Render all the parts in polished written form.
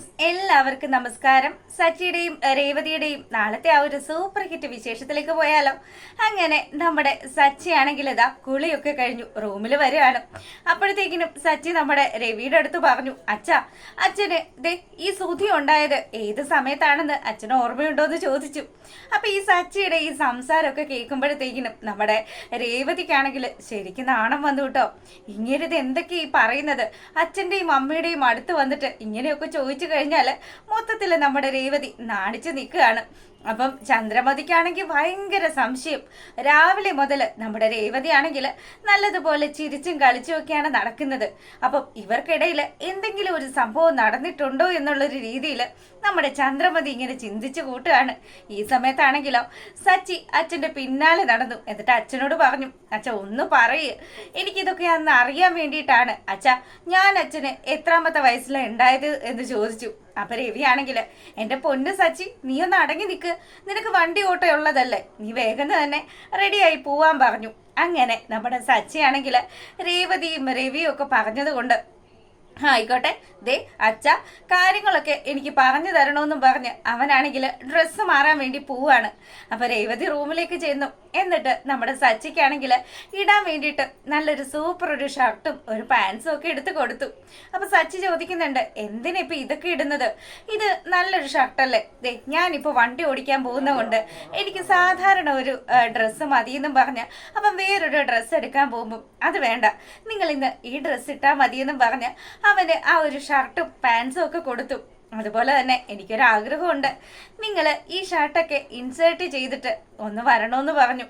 Viewers എല്ലാവർക്കും നമസ്കാരം. സച്ചിയുടെയും രേവതിയുടെയും നാളത്തെ ആ ഒരു സൂപ്പർ ഹിറ്റ് വിശേഷത്തിലേക്ക് പോയാലോ. അങ്ങനെ നമ്മുടെ സച്ചി ആണെങ്കിൽ ഇതാ കുളിയൊക്കെ കഴിഞ്ഞു റൂമിൽ വരികയാണ്. അപ്പോഴത്തേക്കിനും സച്ചി നമ്മുടെ രവിയുടെ അടുത്ത് പറഞ്ഞു, അച്ഛന് ദേ ഈ സുധി ഉണ്ടായത് ഏത് സമയത്താണെന്ന് അച്ഛന് ഓർമ്മയുണ്ടോ എന്ന് ചോദിച്ചു. അപ്പൊ ഈ സച്ചിയുടെ ഈ സംസാരമൊക്കെ കേൾക്കുമ്പോഴത്തേക്കിനും നമ്മുടെ രേവതിക്കാണെങ്കിൽ ശരിക്കും നാണം വന്നു കേട്ടോ. ഇങ്ങനത് എന്തൊക്കെയാ ഈ പറയുന്നത്? അച്ഛന്റെയും അമ്മയുടെയും അടുത്ത് വന്നിട്ട് ഇങ്ങനെയൊക്കെ ചോദിച്ചു കഴിഞ്ഞാല് മൊത്തത്തിൽ നമ്മുടെ രേവതി നാണിച്ചു നിൽക്കുകയാണ്. അപ്പം ചന്ദ്രമതിക്കാണെങ്കിൽ ഭയങ്കര സംശയം. രാവിലെ മുതൽ നമ്മുടെ രേവതി ആണെങ്കിൽ നല്ലതുപോലെ ചിരിച്ചും കളിച്ചും ഒക്കെയാണ് നടക്കുന്നത്. അപ്പം ഇവർക്കിടയിൽ എന്തെങ്കിലും ഒരു സംഭവം നടന്നിട്ടുണ്ടോ എന്നുള്ളൊരു രീതിയിൽ നമ്മുടെ ചന്ദ്രമതി ഇങ്ങനെ ചിന്തിച്ചു കൂട്ടുകയാണ്. ഈ സമയത്താണെങ്കിലോ സച്ചി അച്ഛൻ്റെ പിന്നാലെ നടന്നു. എന്നിട്ട് അച്ഛനോട് പറഞ്ഞു, അച്ഛൻ ഒന്ന് പറയ്, എനിക്കിതൊക്കെ അന്ന് അറിയാൻ വേണ്ടിയിട്ടാണ് ഞാൻ അച്ഛന് എത്രാമത്തെ വയസ്സിലാണ് ഉണ്ടായത് എന്ന് ചോദിച്ചു. അപ്പൊ രവിയാണെങ്കിൽ, എന്റെ പൊന്ന് സച്ചി, നീ ഒന്ന് അടങ്ങി നിൽക്ക്, നിനക്ക് വണ്ടി ഓട്ടമുള്ളതല്ലേ, നീ വേഗം തന്നെ റെഡിയായി പോവാൻ പറഞ്ഞു. അങ്ങനെ നമ്മുടെ സച്ചിയാണെങ്കിൽ രേവതിയും രവിയും ഒക്കെ പറഞ്ഞത് കൊണ്ട് ആയിക്കോട്ടെ, ദേ കാര്യങ്ങളൊക്കെ എനിക്ക് പറഞ്ഞു തരണമെന്നും പറഞ്ഞ് അവനാണെങ്കിൽ ഡ്രസ്സ് മാറാൻ വേണ്ടി പോവാണ്. അപ്പൊ രേവതി റൂമിലേക്ക് ചെന്നു. എന്നിട്ട് നമ്മുടെ സച്ചിക്കാണെങ്കിൽ ഇടാൻ വേണ്ടിയിട്ട് നല്ലൊരു സൂപ്പർ ഒരു ഷർട്ടും ഒരു പാൻസും ഒക്കെ എടുത്ത് കൊടുത്തു. അപ്പൊ സച്ചി ചോദിക്കുന്നുണ്ട്, എന്തിനാ ഇപ്പൊ ഇതൊക്കെ ഇടുന്നത്? ഇത് നല്ലൊരു ഷർട്ടല്ലേ, ദേ ഞാനിപ്പോ വണ്ടി ഓടിക്കാൻ പോകുന്ന കൊണ്ട് എനിക്ക് സാധാരണ ഒരു ഡ്രസ്സ് മതിയെന്നും പറഞ്ഞ് അപ്പം വേറൊരു ഡ്രസ്സ് എടുക്കാൻ പോകുമ്പോൾ അത് വേണ്ട, നിങ്ങൾ ഇന്ന് ഈ ഡ്രസ്സ് ഇട്ടാൽ മതിയെന്നും പറഞ്ഞ് അവന് ആ ഒരു ഷർട്ടും പാൻസും ഒക്കെ കൊടുത്തു. അതുപോലെ തന്നെ എനിക്കൊരാഗ്രഹമുണ്ട്, നിങ്ങൾ ഈ ഷർട്ടൊക്കെ ഇൻസേർട്ട് ചെയ്തിട്ട് ഒന്ന് വരണമെന്ന് പറഞ്ഞു.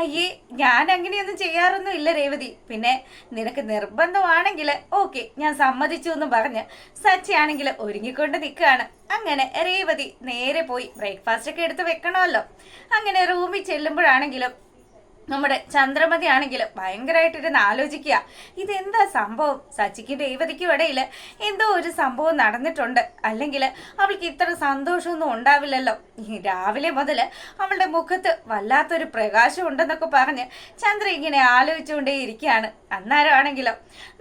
അയ്യേ, ഞാൻ അങ്ങനെയൊന്നും ചെയ്യാറൊന്നും ഇല്ല രേവതി, പിന്നെ നിനക്ക് നിർബന്ധമാണെങ്കിൽ ഓക്കെ, ഞാൻ സമ്മതിച്ചു എന്ന് പറഞ്ഞ് സച്ചി ആണെങ്കിൽ ഒരുങ്ങിക്കൊണ്ട് നിൽക്കുകയാണ്. അങ്ങനെ രേവതി നേരെ പോയി ബ്രേക്ക്ഫാസ്റ്റ് ഒക്കെ എടുത്ത് വെക്കണമല്ലോ. അങ്ങനെ റൂമിൽ ചെല്ലുമ്പോഴാണെങ്കിലും നമ്മുടെ ചന്ദ്രമതി ആണെങ്കിൽ ഭയങ്കരമായിട്ടിരുന്ന് ആലോചിക്കുക, ഇതെന്താ സംഭവം? സച്ചിക്കും രേവതിക്കും ഇടയിൽ എന്തോ ഒരു സംഭവം നടന്നിട്ടുണ്ട്, അല്ലെങ്കിൽ അവൾക്ക് ഇത്ര സന്തോഷമൊന്നും ഉണ്ടാവില്ലല്ലോ. രാവിലെ മുതൽ അവളുടെ മുഖത്ത് വല്ലാത്തൊരു പ്രകാശം ഉണ്ടെന്നൊക്കെ പറഞ്ഞ് ചന്ദ്ര ഇങ്ങനെ ആലോചിച്ചുകൊണ്ടേ ഇരിക്കുകയാണ്. അന്നേരമാണെങ്കിലോ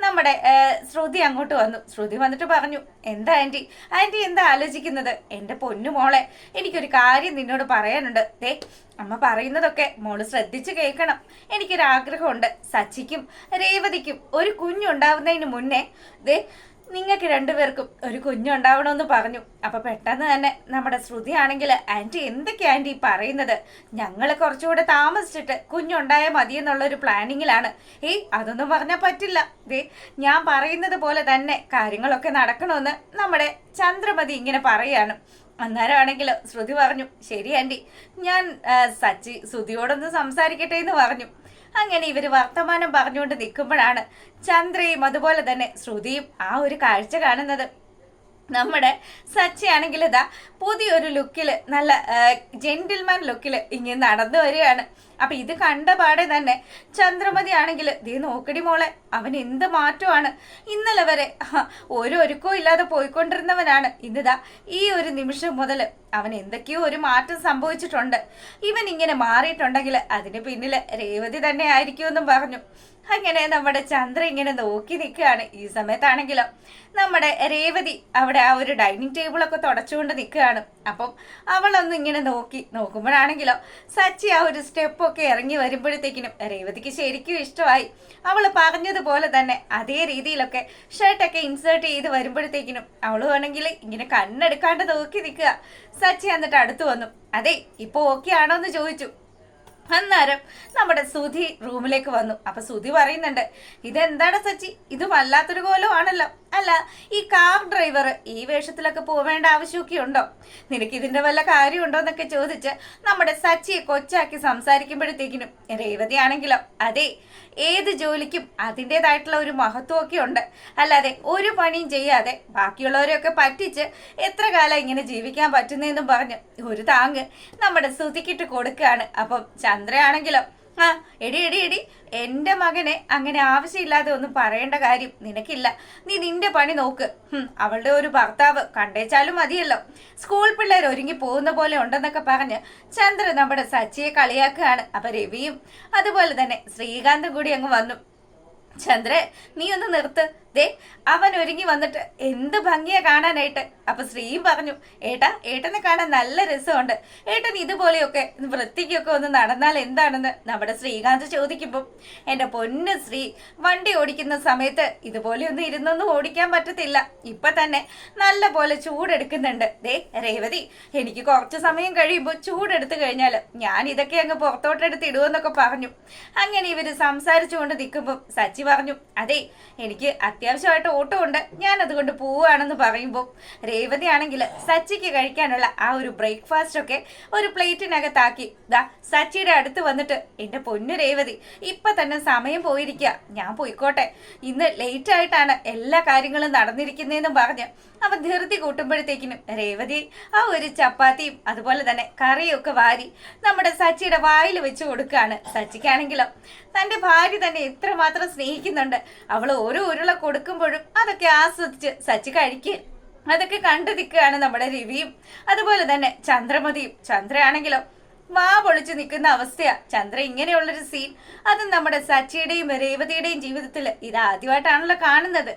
നമ്മുടെ ശ്രുതി അങ്ങോട്ട് വന്നു. ശ്രുതി വന്നിട്ട് പറഞ്ഞു, എന്താ ആൻറ്റി എന്താ ആലോചിക്കുന്നത്? എൻ്റെ പൊന്നു മോളെ, എനിക്കൊരു കാര്യം നിന്നോട് പറയാനുണ്ട്. ദേ അമ്മ പറയുന്നതൊക്കെ മോള് ശ്രദ്ധിച്ച് കേൾക്കണം. എനിക്കൊരാഗ്രഹമുണ്ട്, സച്ചിക്കും രേവതിക്കും ഒരു കുഞ്ഞുണ്ടാവുന്നതിന് മുന്നേ ദേ നിങ്ങൾക്ക് രണ്ടുപേർക്കും ഒരു കുഞ്ഞുണ്ടാവണമെന്ന് പറഞ്ഞു. അപ്പൊ പെട്ടെന്ന് തന്നെ നമ്മുടെ ശ്രുതി ആണെങ്കിൽ, ആൻറ്റി എന്തൊക്കെയാ ആൻറ്റി പറയുന്നത്? ഞങ്ങൾ കുറച്ചുകൂടെ താമസിച്ചിട്ട് കുഞ്ഞുണ്ടായാൽ മതിയെന്നുള്ളൊരു പ്ലാനിങ്ങിലാണ്. അതൊന്നും പറഞ്ഞാൽ പറ്റില്ല. ദേ ഞാൻ പറയുന്നത് പോലെ തന്നെ കാര്യങ്ങളൊക്കെ നടക്കണമെന്ന് നമ്മുടെ ചന്ദ്രമതി ഇങ്ങനെ പറയാണ്. അന്നേരമാണെങ്കിലോ ശ്രുതി പറഞ്ഞു, ശരി ആൻറ്റി, ഞാൻ ശ്രുതിയോടൊന്ന് സംസാരിക്കട്ടെ എന്ന് പറഞ്ഞു. അങ്ങനെ ഇവര് വർത്തമാനം പറഞ്ഞുകൊണ്ട് നിൽക്കുമ്പോഴാണ് ചന്ദ്രയും അതുപോലെ തന്നെ ശ്രുതിയും ആ ഒരു കാഴ്ച കാണുന്നത്. നമ്മുടെ സച്ചി ആണെങ്കിൽ ഇതാ പുതിയൊരു ലുക്കിൽ, നല്ല ജെന്റിൽമാൻ ലുക്കിൽ ഇങ്ങനെ നടന്നു വരികയാണ്. അപ്പൊ ഇത് കണ്ട പാടെ തന്നെ ചന്ദ്രമതി ആണെങ്കിൽ, ദേ നോക്കടി മോളെ, അവൻ എന്ത് മാറ്റമാണ്. ഇന്നലെ വരെ ഒരു ഒരുക്കവും ഇല്ലാതെ പോയിക്കൊണ്ടിരുന്നവനാണ്, ഇന്നിതാ ഈ ഒരു നിമിഷം മുതൽ അവൻ എന്തൊക്കെയോ ഒരു മാറ്റം സംഭവിച്ചിട്ടുണ്ട്. ഇവൻ ഇങ്ങനെ മാറിയിട്ടുണ്ടെങ്കിൽ അതിന് പിന്നിൽ രേവതി തന്നെ ആയിരിക്കുമെന്നും പറഞ്ഞു. അങ്ങനെ നമ്മുടെ ചന്ദ്ര ഇങ്ങനെ നോക്കി നിൽക്കുകയാണ്. ഈ സമയത്താണെങ്കിലോ നമ്മുടെ രേവതി അവിടെ ആ ഒരു ഡൈനിങ് ടേബിളൊക്കെ തുടച്ചുകൊണ്ട് നിൽക്കുകയാണ്. അപ്പം അവളൊന്നും ഇങ്ങനെ നോക്കുമ്പോഴാണെങ്കിലോ സച്ചി ആ ഒരു സ്റ്റെപ്പൊക്കെ ഇറങ്ങി വരുമ്പോഴത്തേക്കിനും രേവതിക്ക് ശരിക്കും ഇഷ്ടമായി. അവൾ പറഞ്ഞതുപോലെ തന്നെ അതേ രീതിയിലൊക്കെ ഷർട്ടൊക്കെ ഇൻസേർട്ട് ചെയ്ത് വരുമ്പോഴത്തേക്കിനും അവൾ വേണമെങ്കിൽ ഇങ്ങനെ കണ്ണെടുക്കാണ്ട് നോക്കി നിൽക്കുക. സച്ചി എന്നിട്ട് അടുത്ത് വന്നു, അതെ ഇപ്പൊ ഓക്കെ ആണോ എന്ന് ചോദിച്ചു. അന്നേരം നമ്മുടെ സുധി റൂമിലേക്ക് വന്നു. അപ്പൊ സുധി പറയുന്നുണ്ട്, ഇതെന്താണ് സച്ചി, ഇത് വല്ലാത്തൊരു കോലമാണല്ലോ. അല്ല, ഈ കാർ ഡ്രൈവർ ഈ വേഷത്തിലൊക്കെ പോവേണ്ട ആവശ്യമൊക്കെ ഉണ്ടോ? നിനക്ക് ഇതിന്റെ വല്ല കാര്യമുണ്ടോ എന്നൊക്കെ ചോദിച്ച് നമ്മുടെ സച്ചിയെ കൊച്ചാക്കി സംസാരിക്കുമ്പോഴത്തേക്കിനും രേവതി ആണെങ്കിലോ, അതെ ഏത് ജോലിക്കും അതിൻ്റെതായിട്ടുള്ള ഒരു മഹത്വമൊക്കെ ഉണ്ട്, അല്ലാതെ ഒരു പണിയും ചെയ്യാതെ ബാക്കിയുള്ളവരെയൊക്കെ പറ്റിച്ച് എത്ര കാലം ഇങ്ങനെ ജീവിക്കാൻ പറ്റുന്നതെന്നും പറഞ്ഞ് ഒരു താങ്ങ് നമ്മുടെ സുധിക്കിട്ട് കൊടുക്കുകയാണ്. അപ്പം ചന്ദ്രയാണെങ്കിലോ, എടി എന്റെ മകനെ അങ്ങനെ ആവശ്യമില്ലാതെ ഒന്നും പറയേണ്ട കാര്യം നിനക്കില്ല, നീ നിന്റെ പണി നോക്ക്. അവളുടെ ഒരു ഭർത്താവ് കണ്ടേച്ചാലും മതിയല്ലോ, സ്കൂൾ പിള്ളേർ ഒരുങ്ങി പോകുന്ന പോലെ ഉണ്ടെന്നൊക്കെ പറഞ്ഞ് ചന്ദ്ര നമ്മുടെ സച്ചിയെ കളിയാക്കുകയാണ്. അപ്പൊ രവിയും അതുപോലെ തന്നെ ശ്രീകാന്തും കൂടി അങ്ങ് വന്നു. ചന്ദ്രേ, നീ ഒന്ന് നിർത്ത്, ദേ അവൻ ഒരുങ്ങി വന്നിട്ട് എന്ത് ഭംഗിയാ കാണാനായിട്ട്. അപ്പൊ ശ്രീയും പറഞ്ഞു, ഏട്ടനെ കാണാൻ നല്ല രസമുണ്ട്, ഏട്ടൻ ഇതുപോലെയൊക്കെ വൃത്തിക്കൊക്കെ ഒന്ന് നടന്നാൽ എന്താണെന്ന് നമ്മുടെ ശ്രീകാന്ത് ചോദിക്കുമ്പോൾ, എന്റെ പൊന്ന് ശ്രീ, വണ്ടി ഓടിക്കുന്ന സമയത്ത് ഇതുപോലെയൊന്നും ഇരുന്നൊന്നും ഓടിക്കാൻ പറ്റത്തില്ല, ഇപ്പൊ തന്നെ നല്ല പോലെ ചൂടെടുക്കുന്നുണ്ട്. ദേ രേവതി, എനിക്ക് കുറച്ച് സമയം കഴിയുമ്പോൾ ചൂടെടുത്ത് കഴിഞ്ഞാൽ ഞാൻ ഇതൊക്കെ അങ്ങ് പുറത്തോട്ടെടുത്ത് ഇടുമെന്നൊക്കെ പറഞ്ഞു. അങ്ങനെ ഇവര് സംസാരിച്ചുകൊണ്ട് നിൽക്കുമ്പോൾ സച്ചി പറഞ്ഞു, അതെ എനിക്ക് അത്യാവശ്യമായിട്ട് ഓട്ടോ ഉണ്ട്, ഞാൻ അതുകൊണ്ട് പോവുകയാണെന്ന് പറയുമ്പോൾ രേവതി ആണെങ്കിൽ സച്ചിക്ക് കഴിക്കാനുള്ള ആ ഒരു ബ്രേക്ക്ഫാസ്റ്റ് ഒക്കെ ഒരു പ്ലേറ്റിനകത്താക്കി ദാ സച്ചിയുടെ അടുത്ത് വന്നിട്ട്, എന്റെ പൊന്നു രേവതി, ഇപ്പൊ തന്നെ സമയം പോയിരിക്കുക, ഞാൻ പോയിക്കോട്ടെ, ഇന്ന് ലേറ്റ് ആയിട്ടാണ് എല്ലാ കാര്യങ്ങളും നടന്നിരിക്കുന്നതെന്നും പറഞ്ഞ് അവൻ ധൃതി കൂട്ടുമ്പോഴത്തേക്കിനും രേവതി ആ ഒരു ചപ്പാത്തിയും അതുപോലെ തന്നെ കറിയും ഒക്കെ വാരി നമ്മുടെ സച്ചിയുടെ വായിൽ വെച്ച് കൊടുക്കുകയാണ്. സച്ചിക്കാണെങ്കിലോ തന്റെ ഭാര്യ തന്നെ എത്രമാത്രം സ്നേഹിക്കുന്നുണ്ട്, അവൾ ഓരോ ഉരുള കൊടുക്കുമ്പോഴും അതൊക്കെ ആസ്വദിച്ച് സച്ചി കഴിക്കുക. അതൊക്കെ കണ്ടു നിൽക്കുകയാണ് നമ്മുടെ രവിയും അതുപോലെ തന്നെ ചന്ദ്രമതിയും. ചന്ദ്രയാണെങ്കിലോ വാ പൊളിച്ചു നിൽക്കുന്ന അവസ്ഥയാ. ചന്ദ്ര ഇങ്ങനെയുള്ളൊരു സീൻ അത് നമ്മുടെ സച്ചിയുടെയും രേവതിയുടെയും ജീവിതത്തിൽ ഇത് ആദ്യമായിട്ടാണല്ലോ കാണുന്നത്.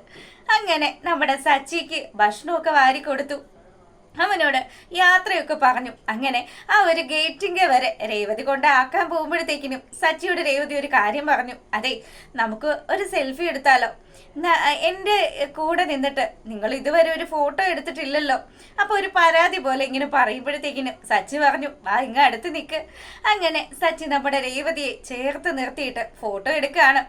അങ്ങനെ നമ്മുടെ സച്ചിക്ക് ഭക്ഷണമൊക്കെ വാരി കൊടുത്തു, അവനോട് യാത്രയൊക്കെ പറഞ്ഞു. അങ്ങനെ ആ ഒരു ഗേറ്റിംഗ് വരെ രേവതി കൊണ്ട് ആക്കാൻ പോകുമ്പോഴത്തേക്കിനും സച്ചിയോട് രേവതി ഒരു കാര്യം പറഞ്ഞു, അതെ നമുക്ക് ഒരു സെൽഫി എടുത്താലോ, എൻ്റെ കൂടെ നിന്നിട്ട് നിങ്ങൾ ഇതുവരെ ഒരു ഫോട്ടോ എടുത്തിട്ടില്ലല്ലോ. അപ്പൊ ഒരു പരാതി പോലെ ഇങ്ങനെ പറയുമ്പോഴത്തേക്കിനും സച്ചി പറഞ്ഞു, ആ ഇങ്ങ അടുത്ത് നിൽക്ക്. അങ്ങനെ സച്ചി നമ്മുടെ രേവതിയെ ചേർത്ത് നിർത്തിയിട്ട് ഫോട്ടോ എടുക്കുകയാണ്.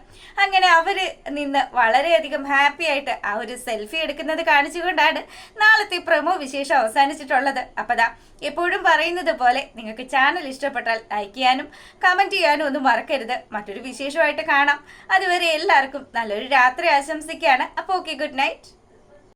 അങ്ങനെ അവര് നിന്ന് വളരെയധികം ഹാപ്പി ആയിട്ട് ആ ഒരു സെൽഫി എടുക്കുന്നത് കാണിച്ചുകൊണ്ടാണ് നാളത്തെ പ്രൊമോ വിശേഷം അവസാനിച്ചിട്ടുള്ളത്. അപ്പതാ എപ്പോഴും പറയുന്നത് പോലെ നിങ്ങൾക്ക് ചാനൽ ഇഷ്ടപ്പെട്ടാൽ ലൈക്ക് ചെയ്യാനും കമന്റ് ചെയ്യാനും ഒന്നും മറക്കരുത്. മറ്റൊരു വിശേഷമായിട്ട് കാണാം. അതുവരെ എല്ലാവർക്കും നല്ലൊരു രാത്രി ആശംസിക്കുകയാണ്. അപ്പോൾ ഓക്കെ, ഗുഡ് നൈറ്റ്.